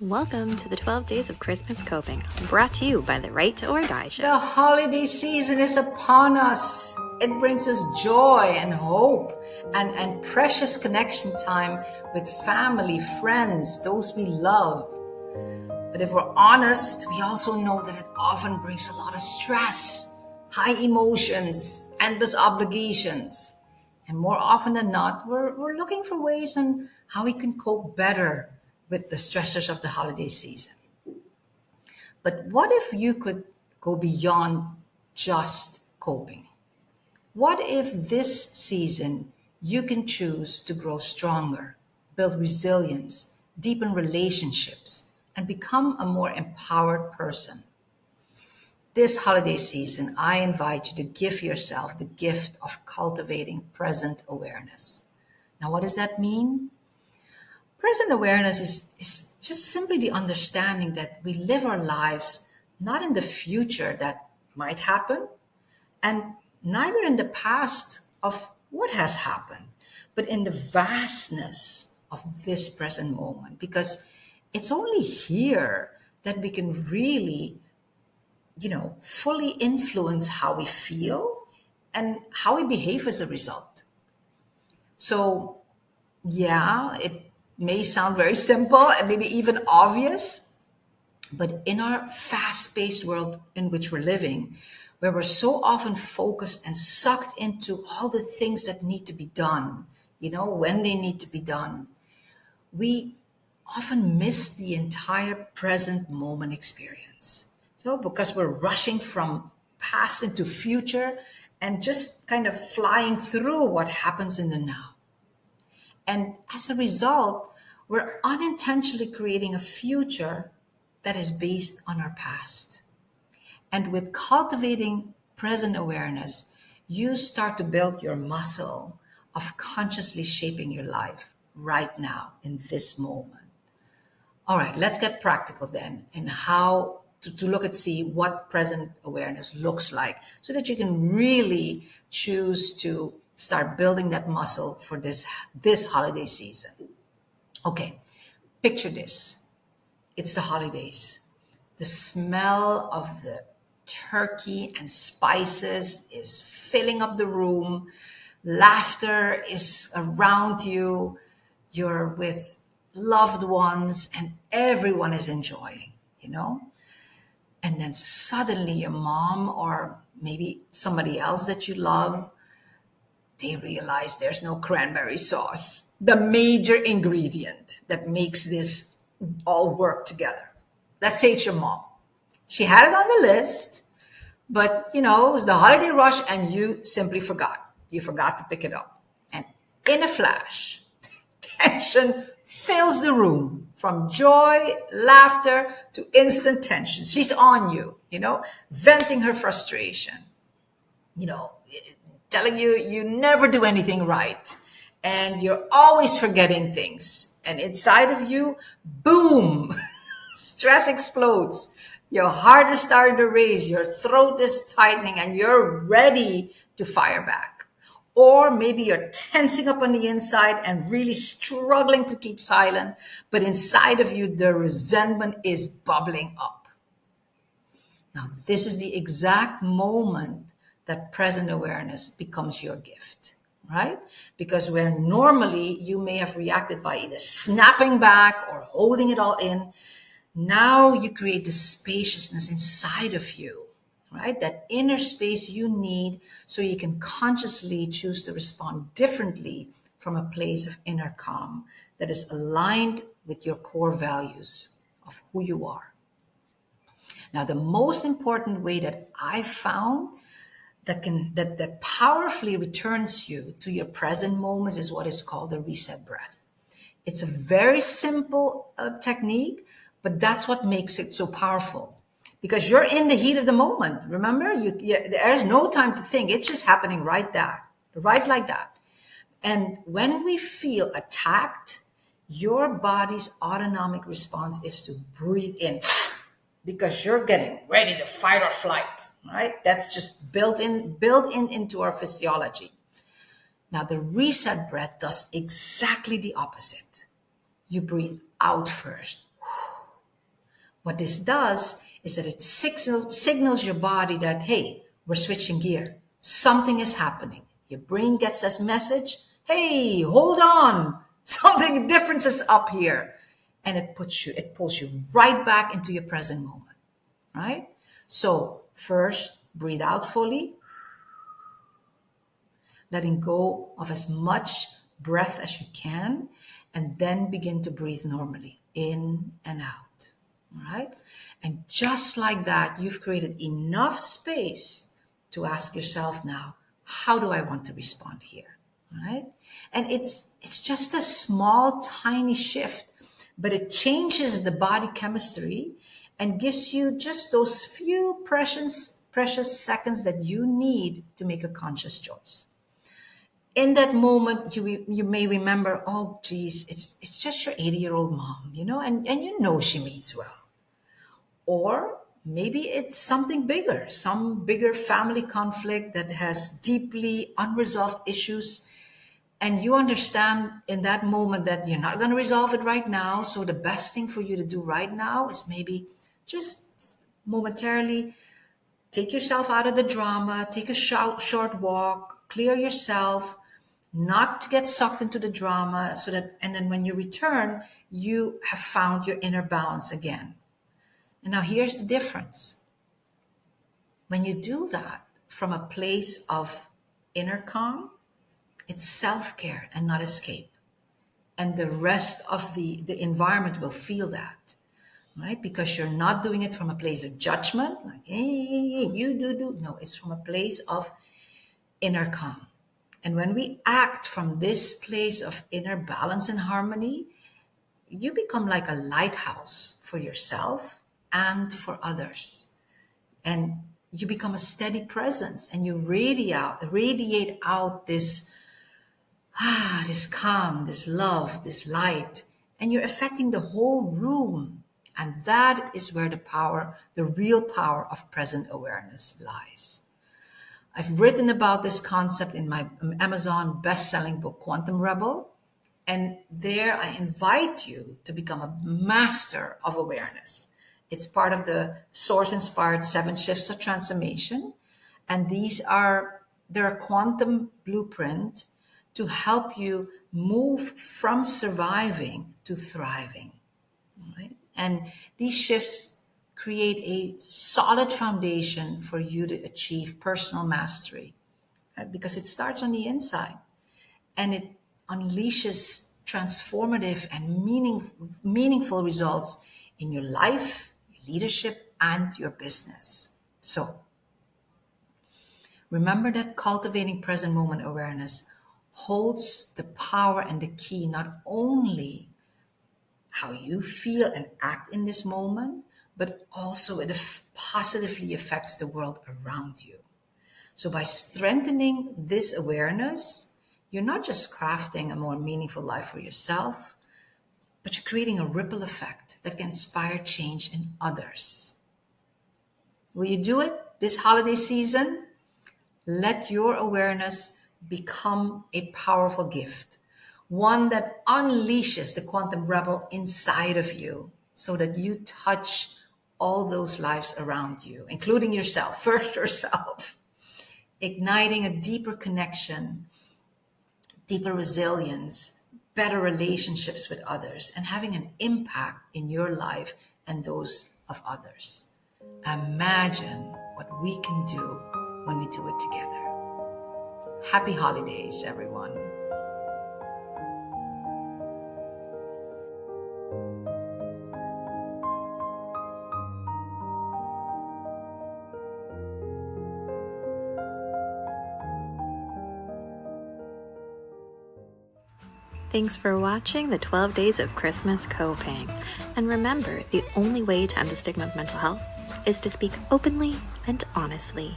Welcome to the 12 Days of Christmas Coping, brought to you by the Right or Die Show. The holiday season is upon us. It brings us joy and hope and precious connection time with family, friends, those we love. But if we're honest, we also know that it often brings a lot of stress, high emotions, endless obligations. And more often than not, we're looking for ways on how we can cope better with the stressors of the holiday season. But what if you could go beyond just coping? What if this season you can choose to grow stronger, build resilience, deepen relationships, and become a more empowered person? This holiday season, I invite you to give yourself the gift of cultivating present awareness. Now, what does that mean? Present awareness is just simply the understanding that we live our lives not in the future that might happen, and neither in the past of what has happened, but in the vastness of this present moment. Because it's only here that we can really, fully influence how we feel and how we behave as a result. So, yeah, it may sound very simple and maybe even obvious, but in our fast paced world in which we're living, where we're so often focused and sucked into all the things that need to be done, when they need to be done, we often miss the entire present moment experience. So, because we're rushing from past into future and just kind of flying through what happens in the now. And as a result, we're unintentionally creating a future that is based on our past. And with cultivating present awareness, you start to build your muscle of consciously shaping your life right now in this moment. All right, let's get practical then in how to look at see what present awareness looks like so that you can really choose to start building that muscle for this holiday season. Okay, picture this. It's the holidays. The smell of the turkey and spices is filling up the room. Laughter is around you. You're with loved ones and everyone is enjoying. And then suddenly your mom or maybe somebody else that you love, they realize there's no cranberry sauce, the major ingredient that makes this all work together. Let's say it's your mom. She had it on the list, but it was the holiday rush and you simply forgot. You forgot to pick it up. And in a flash, tension fills the room from joy, laughter to instant tension. She's on you, venting her frustration, you know, telling you never do anything right and you're always forgetting things. And inside of you, boom, stress explodes. Your heart is starting to race, your throat is tightening, and you're ready to fire back. Or maybe you're tensing up on the inside and really struggling to keep silent, but inside of you, the resentment is bubbling up. Now, this is the exact moment that present awareness becomes your gift, right? Because where normally you may have reacted by either snapping back or holding it all in, now you create the spaciousness inside of you, right? That inner space you need so you can consciously choose to respond differently from a place of inner calm that is aligned with your core values of who you are. Now, the most important way that I found that powerfully returns you to your present moment is what is called the reset breath. It's a very simple technique, but that's what makes it so powerful because you're in the heat of the moment. Remember, there's no time to think. It's just happening right like that. And when we feel attacked, your body's autonomic response is to breathe in because you're getting ready to fight or flight, right? That's just built in into our physiology. Now, the reset breath does exactly the opposite. You breathe out first What this does is that it signals your body that, hey, we're switching gear. Something is happening. Your brain gets this message, hey, hold on. Something different is up here. And it pulls you right back into your present moment, right? So first, breathe out fully, letting go of as much breath as you can, and then begin to breathe normally, in and out, all right? And just like that, you've created enough space to ask yourself now, how do I want to respond here, all right? And it's just a small, tiny shift, but it changes the body chemistry and gives you just those few precious seconds that you need to make a conscious choice. In that moment, you may remember, oh, geez, it's just your 80-year-old mom, and you know she means well. Or maybe it's something bigger, some bigger family conflict that has deeply unresolved issues. And you understand in that moment that you're not going to resolve it right now. So the best thing for you to do right now is maybe just momentarily take yourself out of the drama, take a short walk, clear yourself, not to get sucked into the drama, and then when you return, you have found your inner balance again. And now here's the difference. When you do that from a place of inner calm, it's self-care and not escape. And the rest of the environment will feel that, right? Because you're not doing it from a place of judgment, like, hey, you do. No, it's from a place of inner calm. And when we act from this place of inner balance and harmony, you become like a lighthouse for yourself and for others. And you become a steady presence, and you radiate out this calm, this love, this light, and you're affecting the whole room. And that is where the real power of present awareness lies. I've written about this concept in my Amazon best-selling book, Quantum Rebel. And there I invite you to become a master of awareness. It's part of the Source-inspired 7 Shifts of Transformation. And they're a quantum blueprint to help you move from surviving to thriving. Right? And these shifts create a solid foundation for you to achieve personal mastery, right? Because it starts on the inside, and it unleashes transformative and meaningful results in your life, your leadership, and your business. So remember that cultivating present moment awareness holds the power and the key not only how you feel and act in this moment, but also it positively affects the world around you. So by strengthening this awareness, you're not just crafting a more meaningful life for yourself, but you're creating a ripple effect that can inspire change in others. Will you do it this holiday season? Let your awareness become a powerful gift, one that unleashes the quantum rebel inside of you so that you touch all those lives around you, including yourself, first yourself, igniting a deeper connection, deeper resilience, better relationships with others, and having an impact in your life and those of others. Imagine what we can do when we do it together. Happy holidays, everyone. Thanks for watching the 12 Days of Christmas Coping. And remember, the only way to end the stigma of mental health is to speak openly and honestly.